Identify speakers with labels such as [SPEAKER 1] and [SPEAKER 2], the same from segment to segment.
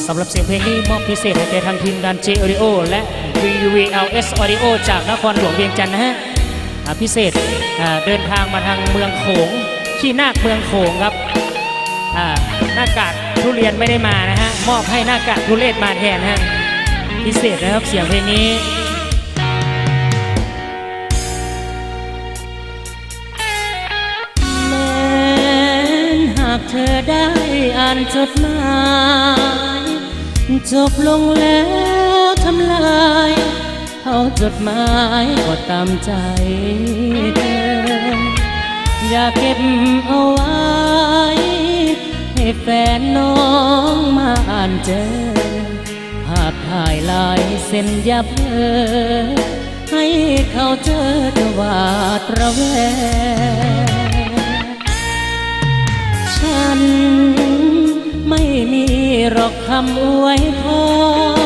[SPEAKER 1] สำหรับเสียงเพลงนี้มอบพิเศษให้แก่ทางทีมงาน J Audio และ VVLS Audio จากนครหลวงเวียงจันทร์นะฮะพิเศษเดินทางมาทางเมืองโขงที่นาคเมืองโขงครับหน้ากากทุเรียนไม่ได้มานะฮะมอบให้หน้ากากทุเรศมาแทนฮะพิเศษนะครับเสียงเพลงนี้แม้หากเธอได้อ่านจดหมายจบลงแล้วทำลายเอาจดหมายก็ตามใจเธออย่าเก็บเอาไว้ให้แฟนน้องมาอ่านเจอภาพถ่ายลายเส้นยับเยินให้เขาเจอจะหวาดระแวงฉันไม่มีหรอกคำอวยพร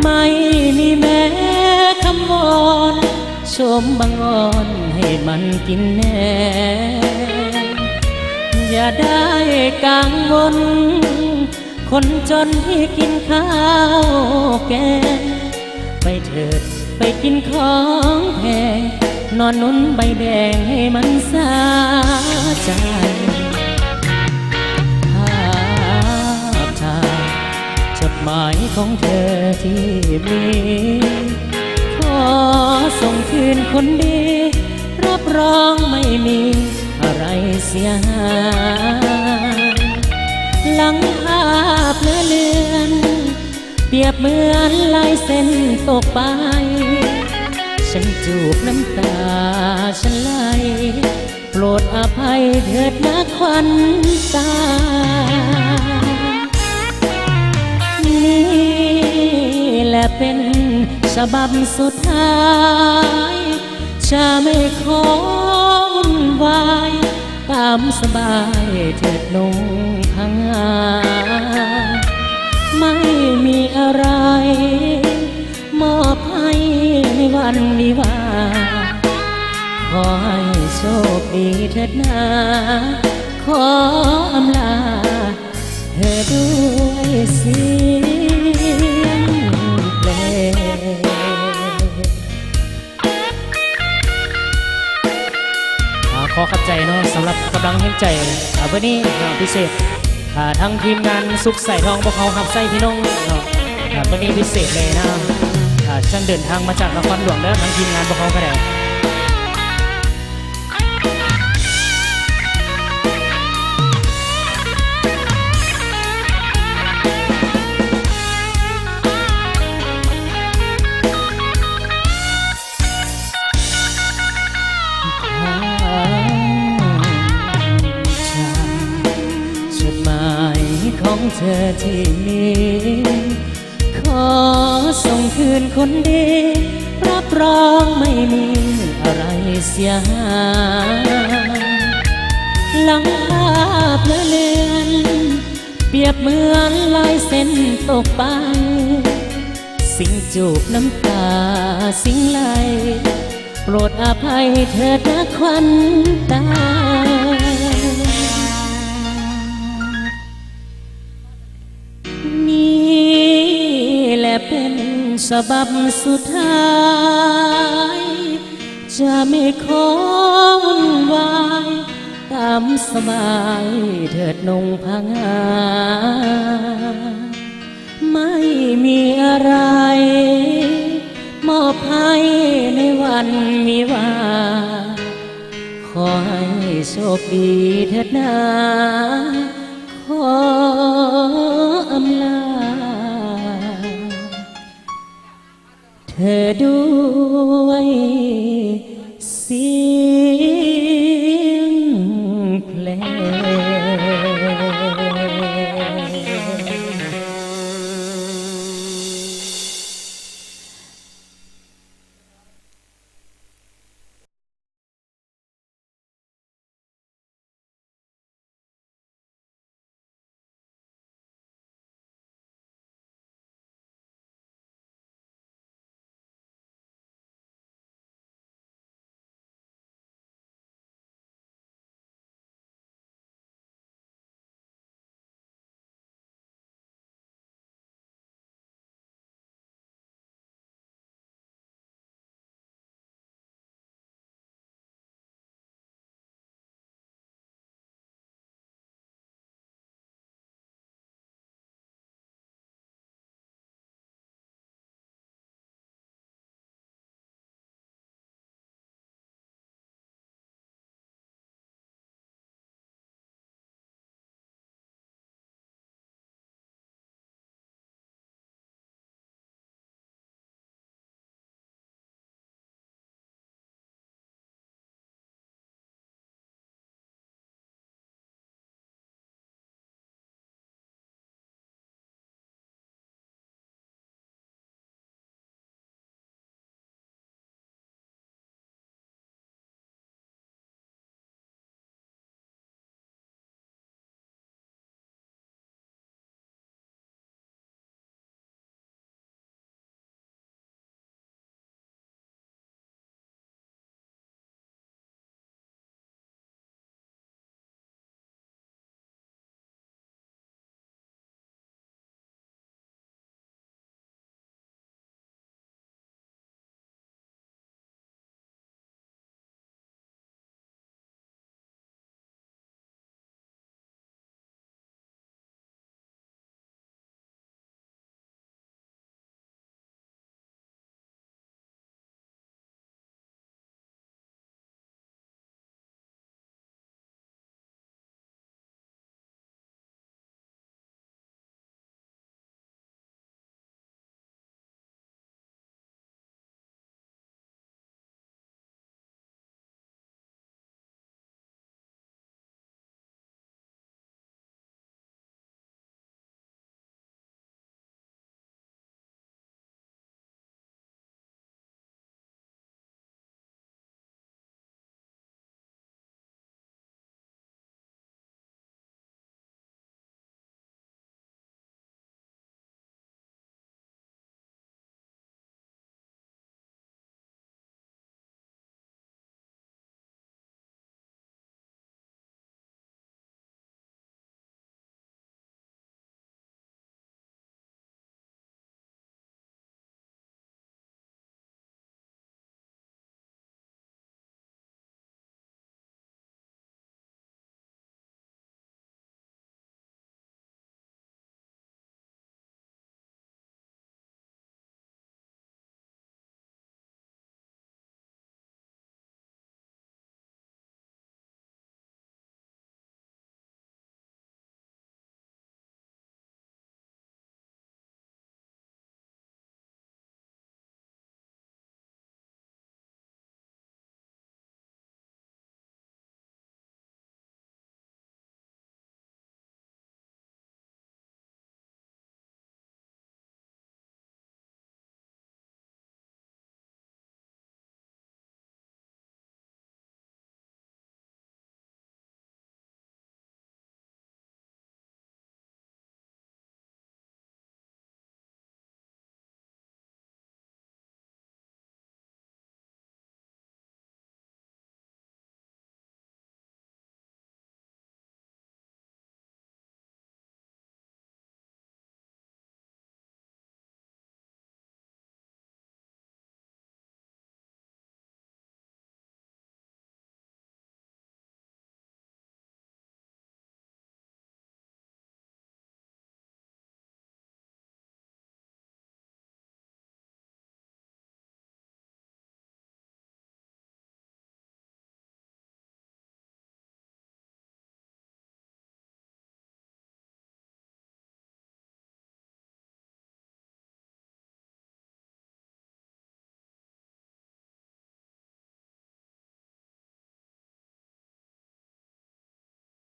[SPEAKER 1] ไม่มีแม้คำวอนชมบังอ่อนให้มันกินแน่อย่าได้กังวลคนจนที่กินข้าวแกงไปเถิดไปกินของแพงนอนนุ่นใบแดงให้มันสาใจภาพถ่ายจดหมายของเธอที่มีขอส่งคืนคนดีรับรองไม่มีอะไรเสียหายหลังภาพเลือนเปรียบเหมือนลายเส้นตกไปฉันจูบน้ำตาฉันไหลโปรดอภัยเถิดนะควันตานี่แหละเป็นฉบับสุดท้ายจะไม่ขอวุ่นวายตามสบายเถิดนงพังงาไม่มีอะไรมอบให้ในวันวิวาขอให้โชคดีเถิดนาขออำลาเธอด้วยเสียงเพลงขอขับใจเนาะสำหรับกำลังแห่งใจวันนี้พิเศษทั้งทีมงานสุขใส่ทองพวกเขาขับใส่พี่น้องวันนี้พิเศษเลยนะฉันเดินทางมาจากนครหลวงแล้วทั้งทีมงานพวกเขาก็ได้ของเธอที่มีขอส่งคืนคนดีรับรองไม่มีอะไรเสียหายหลังภาพเลือนเปรียบเหมือนลายเส้นตกไปสิ่งจูบน้ำตาสิ่งไหลโปรดอภัยเถิดนะควันตาเป็นฉบับสุดท้ายจะไม่ขอวุ่นวายตามสบายเถิดนงพังงาไม่มีอะไรมอบให้ในวันวิวาขอให้โชคดีเถิดนาขออำลาเธอด้วย